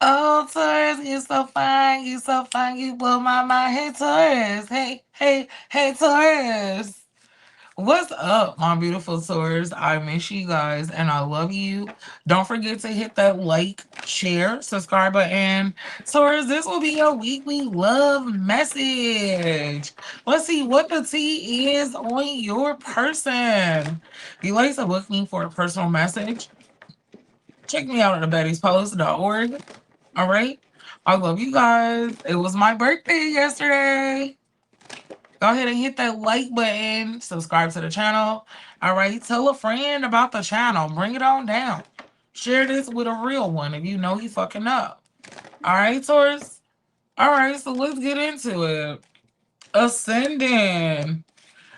Oh, Taurus, you so fine. You so fine. You blow my mind. Hey, Taurus. Hey, Taurus. What's up, my beautiful Taurus? I miss you guys and I love you. Don't forget to hit that like, share, subscribe button. Taurus, this will be your weekly love message. Let's see what the tea is on your person. If you like to book me for a personal message, check me out at thebettiespost.org. All right. I love you guys. It was my birthday yesterday. Go ahead and hit that like button, subscribe to the channel. All right. Tell a friend about the channel. Bring it on down. Share this with a real one if you know he fucking up. All right, Taurus. All right. So let's get into it. Ascending.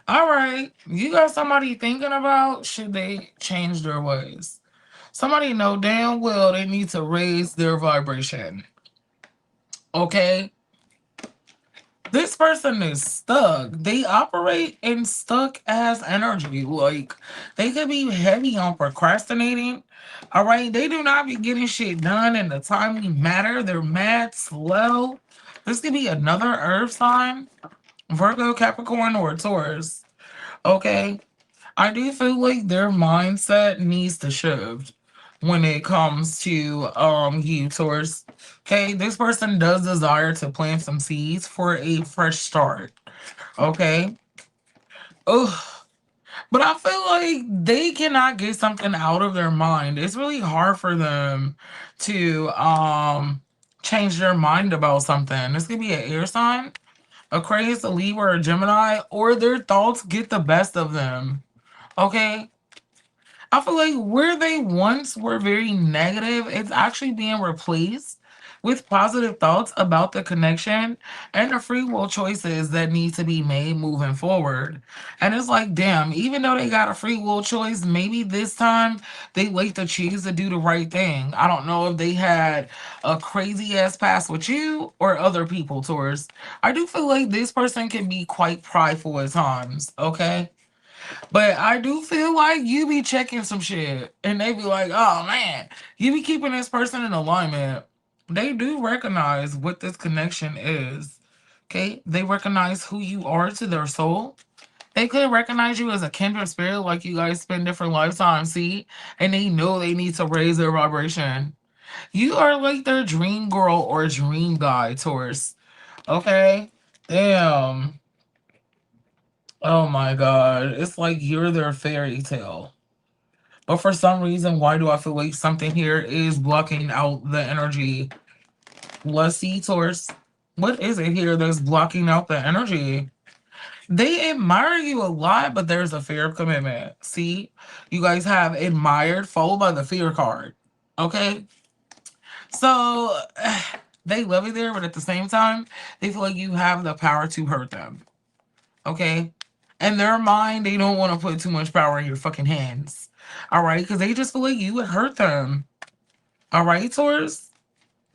All right. You got somebody thinking about should they change their ways? Somebody know damn well they need to raise their vibration. Okay. This person is stuck. They operate in stuck ass energy. Like they could be heavy on procrastinating. All right. They do not be getting shit done in the timely manner. They're mad slow. This could be another earth sign, Virgo, Capricorn, or Taurus. Okay. I do feel like their mindset needs to shift when it comes to you, Taurus. Okay, this person does desire to plant some seeds for a fresh start. Okay. Ugh. But I feel like they cannot get something out of their mind. It's really hard for them to change their mind about something. This could be an air sign, Aquarius, a Libra, or a Gemini, or their thoughts get the best of them. Okay. I feel like where they once were very negative, it's actually being replaced with positive thoughts about the connection and the free will choices that need to be made moving forward. And it's like, damn, even though they got a free will choice, maybe this time they like to choose to do the right thing. I don't know if they had a crazy ass past with you or other people, Taurus. I do feel like this person can be quite prideful at times, okay? But I do feel like you be checking some shit and they be like, oh man, you be keeping this person in alignment. They do recognize what this connection is. Okay. They recognize who you are to their soul. They could recognize you as a kindred spirit, like you guys spend different lifetimes, see, and they know they need to raise their vibration. You are like their dream girl or dream guy, Taurus. Okay. Damn. Oh my god. It's like you're their fairy tale. But for some reason, why do I feel like something here is blocking out the energy? Let's see, Taurus. What is it here that's blocking out the energy? They admire you a lot, but there's a fear of commitment. See, you guys have admired followed by the fear card. Okay, so they love you there, but at the same time, they feel like you have the power to hurt them. Okay, in their mind, they don't want to put too much power in your fucking hands. All right, because they just feel like you would hurt them. All right, Taurus.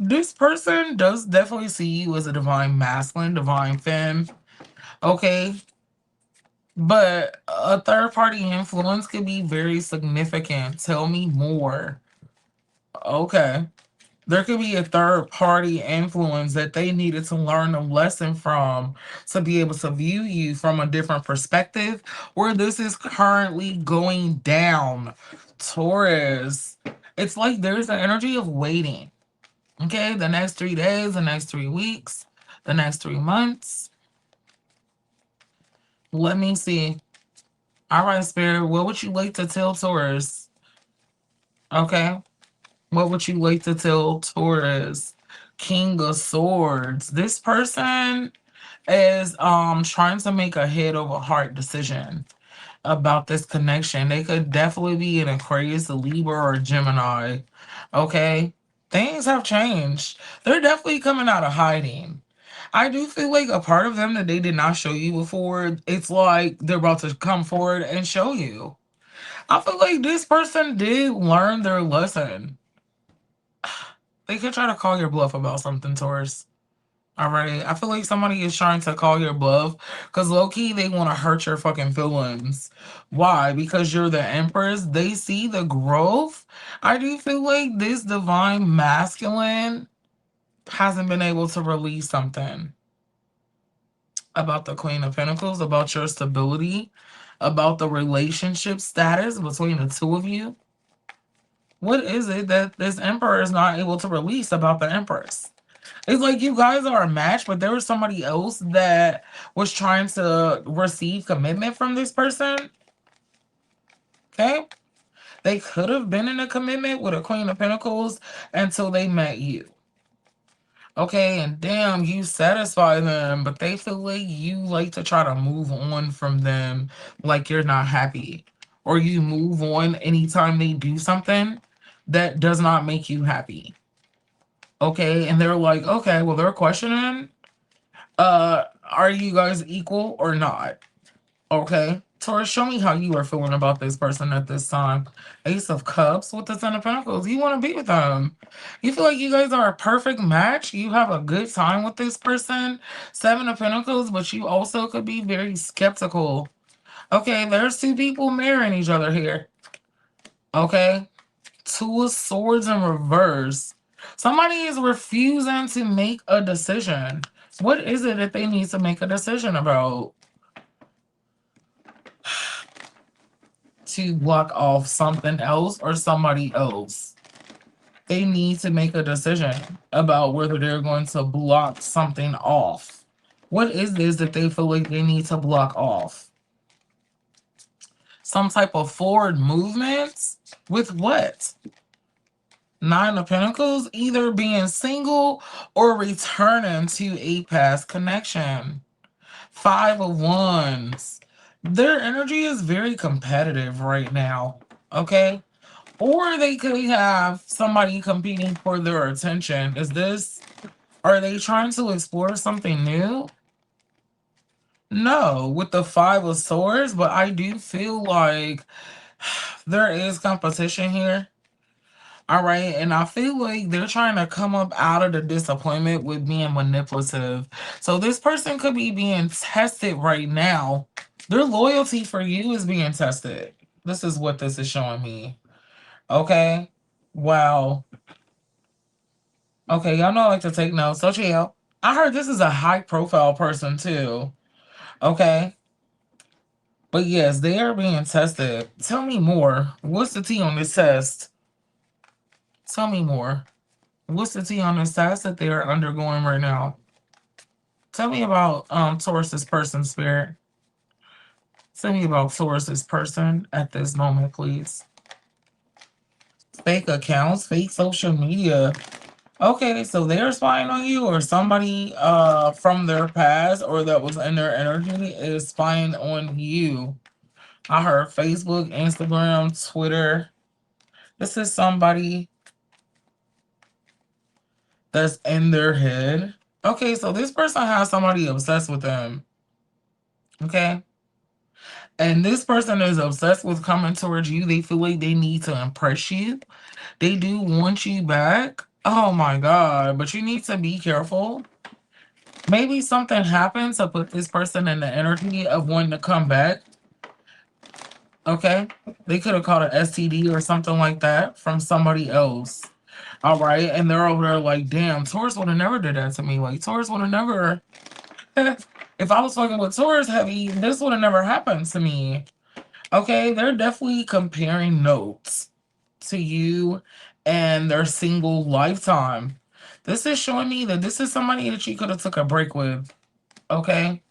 This person does definitely see you as a divine masculine, divine femme. Okay. But a third party influence could be very significant. Tell me more. Okay. There could be a third party influence that they needed to learn a lesson from to be able to view you from a different perspective where this is currently going down. Taurus. It's like there's an energy of waiting. Okay, the next 3 days, the next 3 weeks, the next 3 months. Let me see. All right, Spirit, what would you like to tell Taurus? Okay, what would you like to tell Taurus? King of Swords. This person is trying to make a head over heart decision about this connection. They could definitely be an Aquarius, a Libra, or a Gemini. Okay? Things have changed. They're definitely coming out of hiding. I do feel like a part of them that they did not show you before, it's like they're about to come forward and show you. I feel like this person did learn their lesson. They could try to call your bluff about something, Taurus. All right. I feel like somebody is trying to call your bluff because low key they want to hurt your fucking feelings. Why? Because you're the Empress. They see the growth. I do feel like this divine masculine. hasn't been able to release something about the Queen of Pentacles, about your stability, about the relationship status between the two of you. What is it that this Emperor is not able to release about the Empress? It's like you guys are a match, but there was somebody else that was trying to receive commitment from this person. Okay? They could have been in a commitment with a Queen of Pentacles until they met you. Okay, and damn, you satisfy them, but they feel like you like to try to move on from them like you're not happy. Or you move on anytime they do something that does not make you happy. Okay, and they're like, okay, well, they're questioning, are you guys equal or not? Okay, Taurus, show me how you are feeling about this person at this time. Ace of Cups with the Ten of Pentacles. You want to be with them. You feel like you guys are a perfect match. You have a good time with this person. Seven of Pentacles, but you also could be very skeptical. Okay, there's two people marrying each other here. Okay, Two of Swords in reverse. Somebody is refusing to make a decision. What is it that they need to make a decision about? To block off something else or somebody else. They need to make a decision about whether they're going to block something off. What is this that they feel like they need to block off? Some type of forward movement? With what? Nine of Pentacles, either being single or returning to a past connection. Five of Wands. Their energy is very competitive right now, okay? Or they could have somebody competing for their attention. Are they trying to explore something new? No, with the Five of Swords, but I do feel like there is competition here. All right, and I feel like they're trying to come up out of the disappointment with being manipulative. So this person could be being tested right now. Their loyalty for you is being tested. This is what this is showing me. Okay? Wow. Okay, y'all know I like to take notes. So chill. I heard this is a high-profile person too. Okay? But yes, they are being tested. Tell me more. What's the tea on this test? Tell me more. What's the tea on this test that they are undergoing right now? Tell me about Taurus's person, Spirit. Tell me about Taurus's person at this moment, please. Fake accounts, fake social media. Okay, so they're spying on you, or somebody from their past or that was in their energy is spying on you. I heard Facebook, Instagram, Twitter. This is somebody that's in their head. Okay, so this person has somebody obsessed with them. Okay? And this person is obsessed with coming towards you. They feel like they need to impress you. They do want you back. Oh my God. But you need to be careful. Maybe something happened to put this person in the energy of wanting to come back. Okay? They could have caught an STD or something like that from somebody else. All right? And they're over there like, damn, Taurus would have never did that to me. Like, Taurus would have never... If I was fucking with Taurus heavy, this would have never happened to me. Okay? They're definitely comparing notes to you and their single lifetime. This is showing me that this is somebody that you could have took a break with. Okay?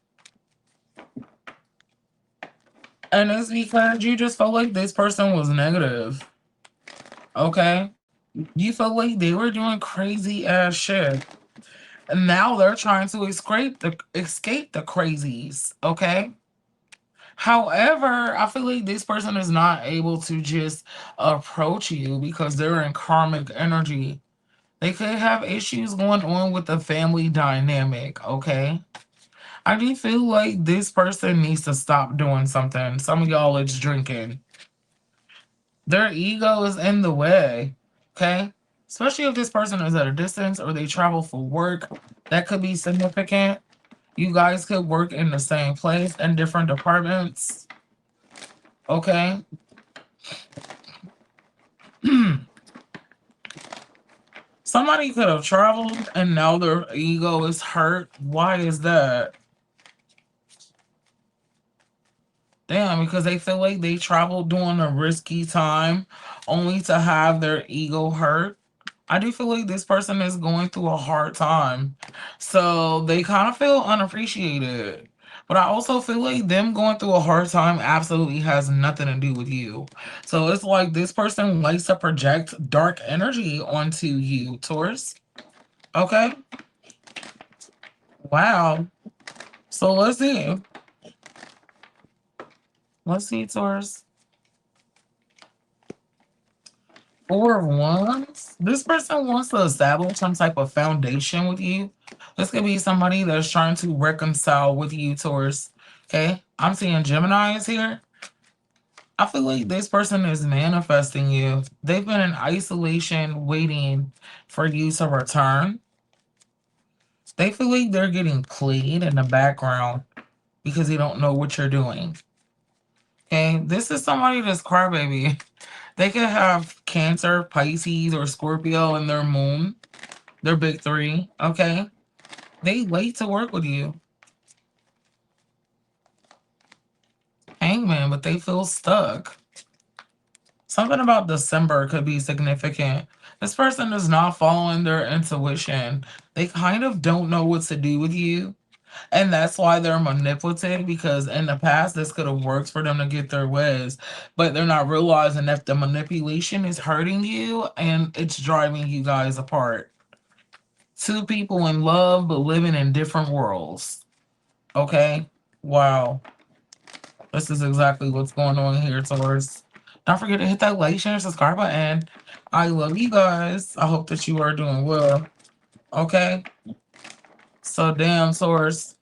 And it's because you just felt like this person was negative. Okay? You felt like they were doing crazy ass shit. And now they're trying to escape the crazies. Okay? However, I feel like this person is not able to just approach you because they're in karmic energy. They could have issues going on with the family dynamic, okay? I do feel like this person needs to stop doing something. Some of y'all, it's drinking. Their ego is in the way, okay? Especially if this person is at a distance or they travel for work. That could be significant. You guys could work in the same place in different departments, okay? Somebody could have traveled and now their ego is hurt. Why is that? Damn, because they feel like they traveled during a risky time only to have their ego hurt. I do feel like this person is going through a hard time. So they kind of feel unappreciated. But I also feel like them going through a hard time absolutely has nothing to do with you. So it's like this person likes to project dark energy onto you, Taurus. Okay. Wow. So let's see. Let's see, Taurus. Four of Wands. This person wants to establish some type of foundation with you. This could be somebody that's trying to reconcile with you, Taurus. Okay, I'm seeing Gemini is here. I feel like this person is manifesting you. They've been in isolation waiting for you to return. They feel like they're getting played in the background because they don't know what you're doing. Okay, this is somebody that's crybaby. They could have Cancer, Pisces, or Scorpio in their moon. Their big three, okay? They wait to work with you. Hangman, but they feel stuck. Something about December could be significant. This person is not following their intuition. They kind of don't know what to do with you. And that's why they're manipulative, because in the past, this could have worked for them to get their ways. But they're not realizing that the manipulation is hurting you and it's driving you guys apart. Two people in love, but living in different worlds. Okay? Wow. This is exactly what's going on here, Taurus. Don't forget to hit that like, share, and subscribe button. I love you guys. I hope that you are doing well. Okay? So, damn, Taurus.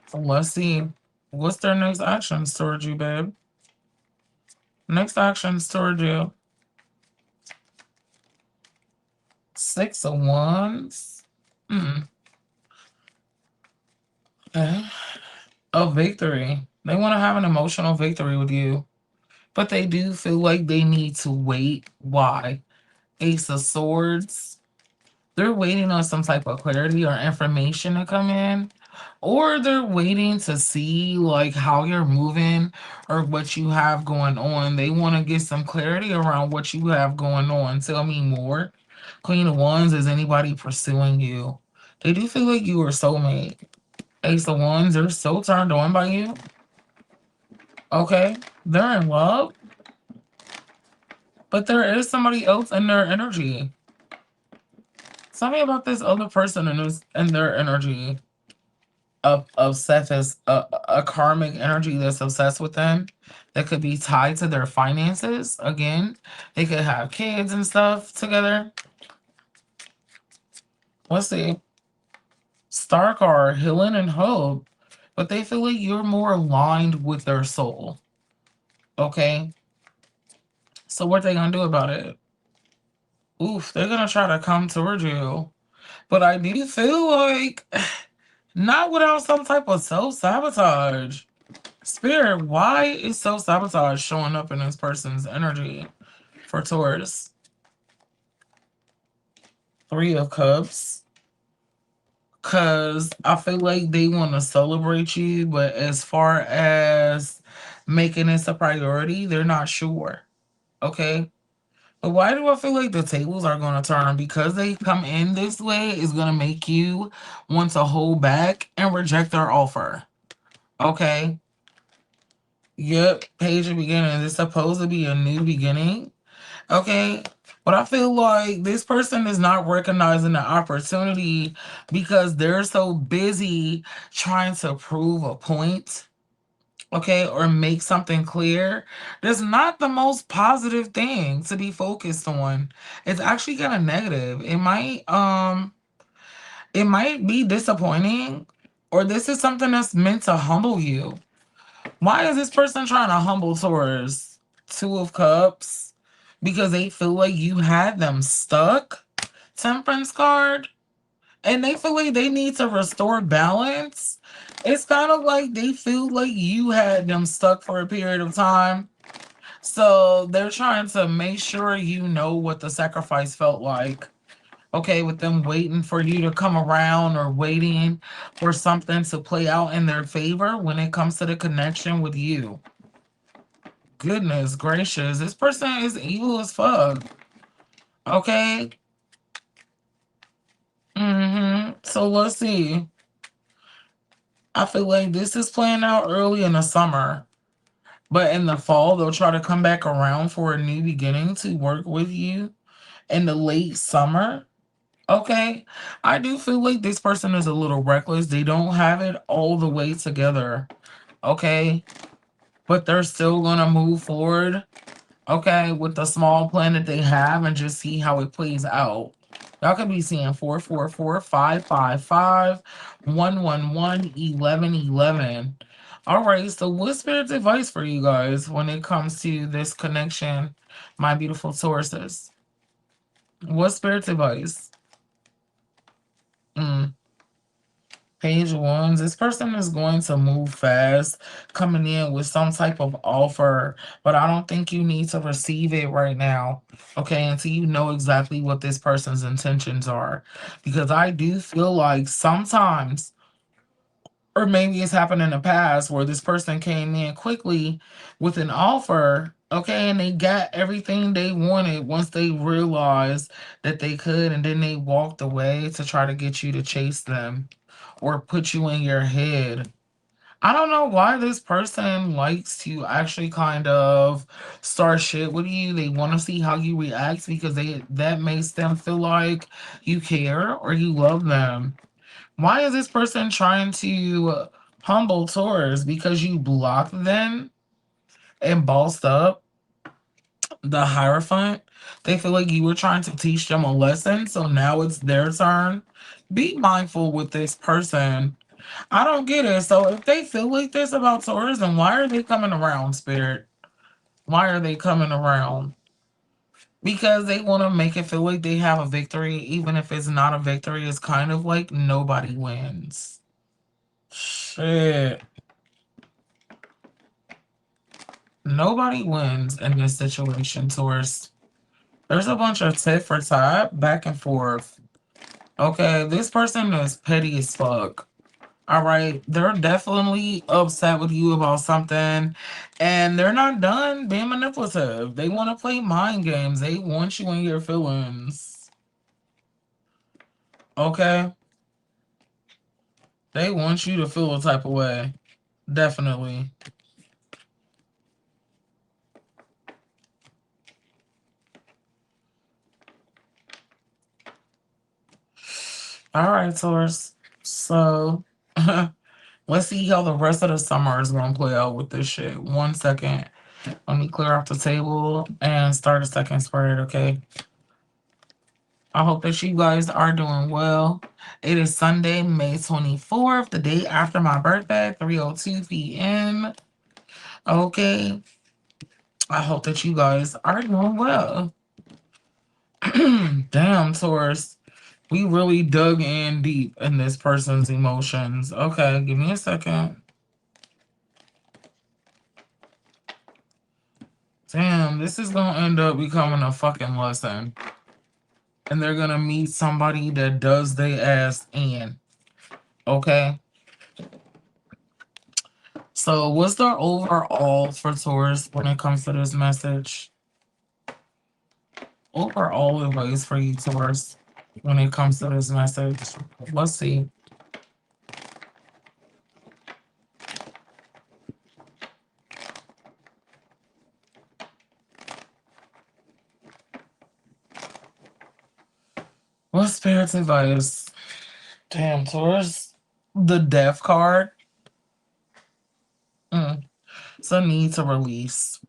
So let's see. What's their next actions towards you, babe? Next actions towards you. Six of Wands. Okay. A victory. They want to have an emotional victory with you. But they do feel like they need to wait. Why? Ace of Swords. They're waiting on some type of clarity or information to come in. Or they're waiting to see like how you're moving or what you have going on. They want to get some clarity around what you have going on. Tell me more. Queen of Wands, is anybody pursuing you? They do feel like you are soulmate. Ace of Wands, they're so turned on by you. Okay, they're in love. But there is somebody else in their energy. Tell me about this other person in their energy. Obsessed as a karmic energy that's obsessed with them, that could be tied to their finances. Again, they could have kids and stuff together. Let's see. Star card, healing and hope, but they feel like you're more aligned with their soul. Okay, so what they gonna do about it? Oof, they're gonna try to come towards you, but I do feel like not without some type of self-sabotage. Spirit, why is self-sabotage showing up in this person's energy for Taurus? Three of Cups. Because I feel like they want to celebrate you, but as far as making this a priority, they're not sure. Okay? But why do I feel like the tables are going to turn? Because they come in this way is going to make you want to hold back and reject their offer. Okay? Yep, page of beginning. It's supposed to be a new beginning. Okay? But I feel like this person is not recognizing the opportunity because they're so busy trying to prove a point, okay, or make something clear. That's not the most positive thing to be focused on. It's actually kind of negative. It might be disappointing, or this is something that's meant to humble you. Why is this person trying to humble Taurus? Two of Cups. Because they feel like you had them stuck. Temperance card. And they feel like they need to restore balance. It's kind of like they feel like you had them stuck for a period of time. So they're trying to make sure you know what the sacrifice felt like. Okay, with them waiting for you to come around or waiting for something to play out in their favor when it comes to the connection with you. Goodness gracious, this person is evil as fuck. Okay. So let's see. I feel like this is playing out early in the summer, but in the fall they'll try to come back around for a new beginning to work with you in the late summer. Okay. I do feel like this person is a little reckless. They don't have it all the way together. Okay. But they're still going to move forward. Okay. With the small plan that they have and just see how it plays out. Y'all could be seeing 444, 555, 111, 1111. All right. So, what's Spirit's advice for you guys when it comes to this connection, my beautiful Tauruses? What's Spirit's advice? Mm. Page ones, this person is going to move fast, coming in with some type of offer, but I don't think you need to receive it right now, okay, until you know exactly what this person's intentions are. Because I do feel like sometimes, or maybe it's happened in the past, where this person came in quickly with an offer, okay, and they got everything they wanted once they realized that they could, and then they walked away to try to get you to chase them or put you in your head. I don't know why this person likes to actually kind of start shit with you. They want to see how you react because that makes them feel like you care or you love them. Why is this person trying to humble Taurus? Because you blocked them and bossed up the Hierophant. They feel like you were trying to teach them a lesson, so now it's their turn. Be mindful with this person. I don't get it. So if they feel like this about Taurus, then why are they coming around, Spirit? Why are they coming around? Because they want to make it feel like they have a victory, even if it's not a victory. It's kind of like nobody wins. Shit. Nobody wins in this situation, Taurus. There's a bunch of tit for tat, back and forth. Okay, this person is petty as fuck. All right, they're definitely upset with you about something, and they're not done being manipulative. They want to play mind games. They want you in your feelings. Okay, they want you to feel a type of way. Definitely. All right, Taurus. So let's see how the rest of the summer is going to play out with this shit. 1 second. Let me clear off the table and start a second spread, okay? I hope that you guys are doing well. It is Sunday, May 24th, the day after my birthday, 3:02 p.m. Okay. I hope that you guys are doing well. Damn, Taurus. We really dug in deep in this person's emotions. Okay, give me a second. Damn, this is going to end up becoming a fucking lesson. And they're going to meet somebody that does their ass in. Okay? So what's the overall for Taurus when it comes to this message? Overall advice for you, Taurus, when it comes to this message. Let's see. What's Spirit's advice? Damn, Taurus. The Death card. It's a need to release.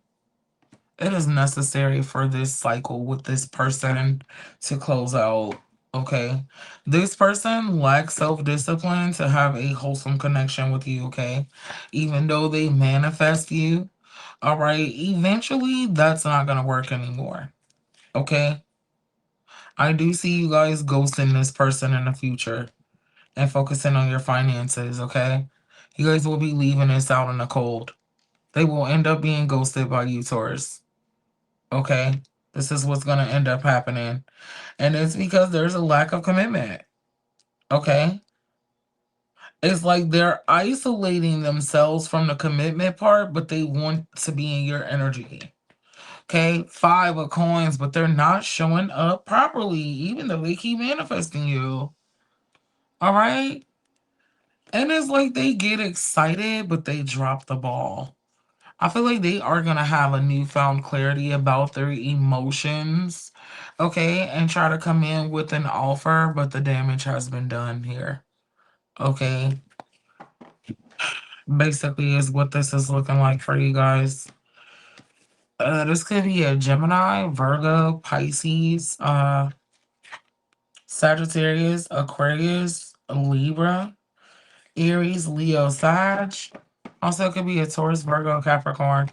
It is necessary for this cycle with this person to close out. Okay. This person lacks self-discipline to have a wholesome connection with you, okay? Even though they manifest you, all right, eventually that's not going to work anymore. Okay? I do see you guys ghosting this person in the future and focusing on your finances, okay? You guys will be leaving this out in the cold. They will end up being ghosted by you, Taurus. Okay? This is what's going to end up happening. And it's because there's a lack of commitment. Okay? It's like they're isolating themselves from the commitment part, but they want to be in your energy. Okay? 5 of coins, but they're not showing up properly, even though they keep manifesting you. All right? And it's like they get excited, but they drop the ball. I feel like they are going to have a newfound clarity about their emotions, okay, and try to come in with an offer, but the damage has been done here, okay? Basically, is what this is looking like for you guys. This could be a Gemini, Virgo, Pisces, Sagittarius, Aquarius, Libra, Aries, Leo, Sag. Also, it could be a Taurus, Virgo, Capricorn.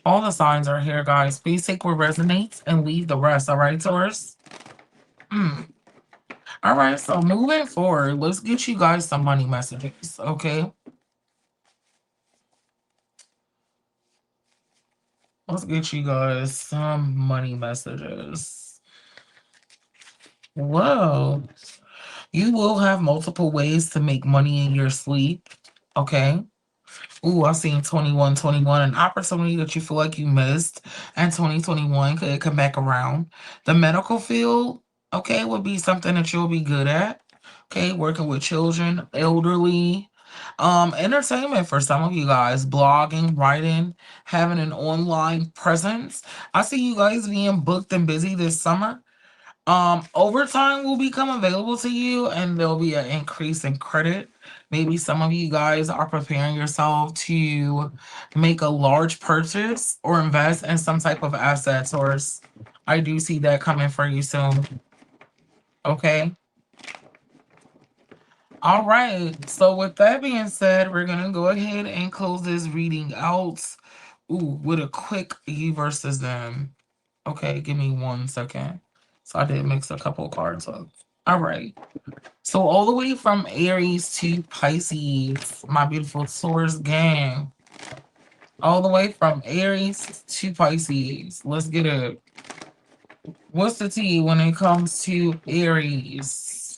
All the signs are here, guys. Please take what resonates and leave the rest. All right, Taurus? All right, so moving forward, let's get you guys some money messages, okay? Let's get you guys some money messages. Whoa. You will have multiple ways to make money in your sleep, okay? Ooh, I seen 2121, an opportunity that you feel like you missed, and 2021 could come back around. The medical field, okay, would be something that you'll be good at. Okay, working with children, elderly, entertainment for some of you guys, blogging, writing, having an online presence. I see you guys being booked and busy this summer. Overtime will become available to you and there'll be an increase in credit. Maybe some of you guys are preparing yourself to make a large purchase or invest in some type of assets, or I do see that coming for you soon. Okay. All right. So with that being said, we're gonna go ahead and close this reading out. Ooh, with a quick you versus them. Okay, give me 1 second. So I did mix a couple cards up. All right. So all the way from Aries to Pisces, my beautiful Taurus gang. All the way from Aries to Pisces. Let's get it. What's the tea when it comes to Aries?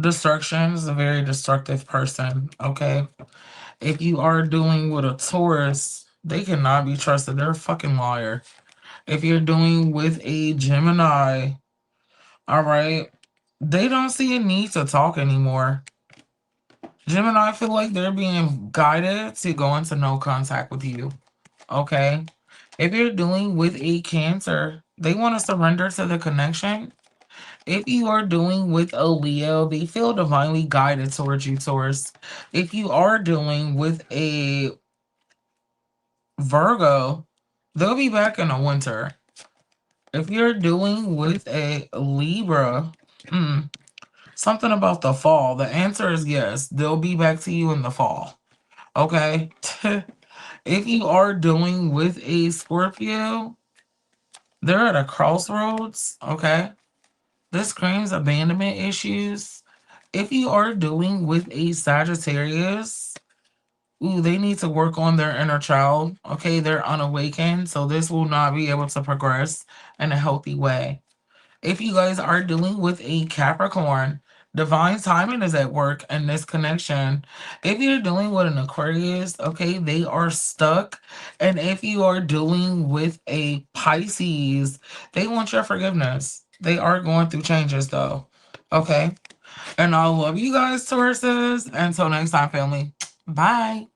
Destruction is a very destructive person, okay? If you are dealing with a Taurus, they cannot be trusted. They're a fucking liar. If you're dealing with a Gemini, all right, they don't see a need to talk anymore. Gemini feel like they're being guided to go into no contact with you, okay? If you're dealing with a Cancer, they want to surrender to the connection. If you are dealing with a Leo, they feel divinely guided towards you, Taurus. If you are dealing with a Virgo, they'll be back in the winter. If you're dealing with a Libra, something about the fall, the answer is yes. They'll be back to you in the fall. Okay? If you are dealing with a Scorpio, they're at a crossroads. Okay? This screams abandonment issues. If you are dealing with a Sagittarius, ooh, they need to work on their inner child. Okay, they're unawakened, so this will not be able to progress in a healthy way. If you guys are dealing with a Capricorn, divine timing is at work in this connection. If you're dealing with an Aquarius, okay, they are stuck. And if you are dealing with a Pisces, they want your forgiveness. They are going through changes though. Okay. And I love you guys, Tauruses. Until next time, family. Bye.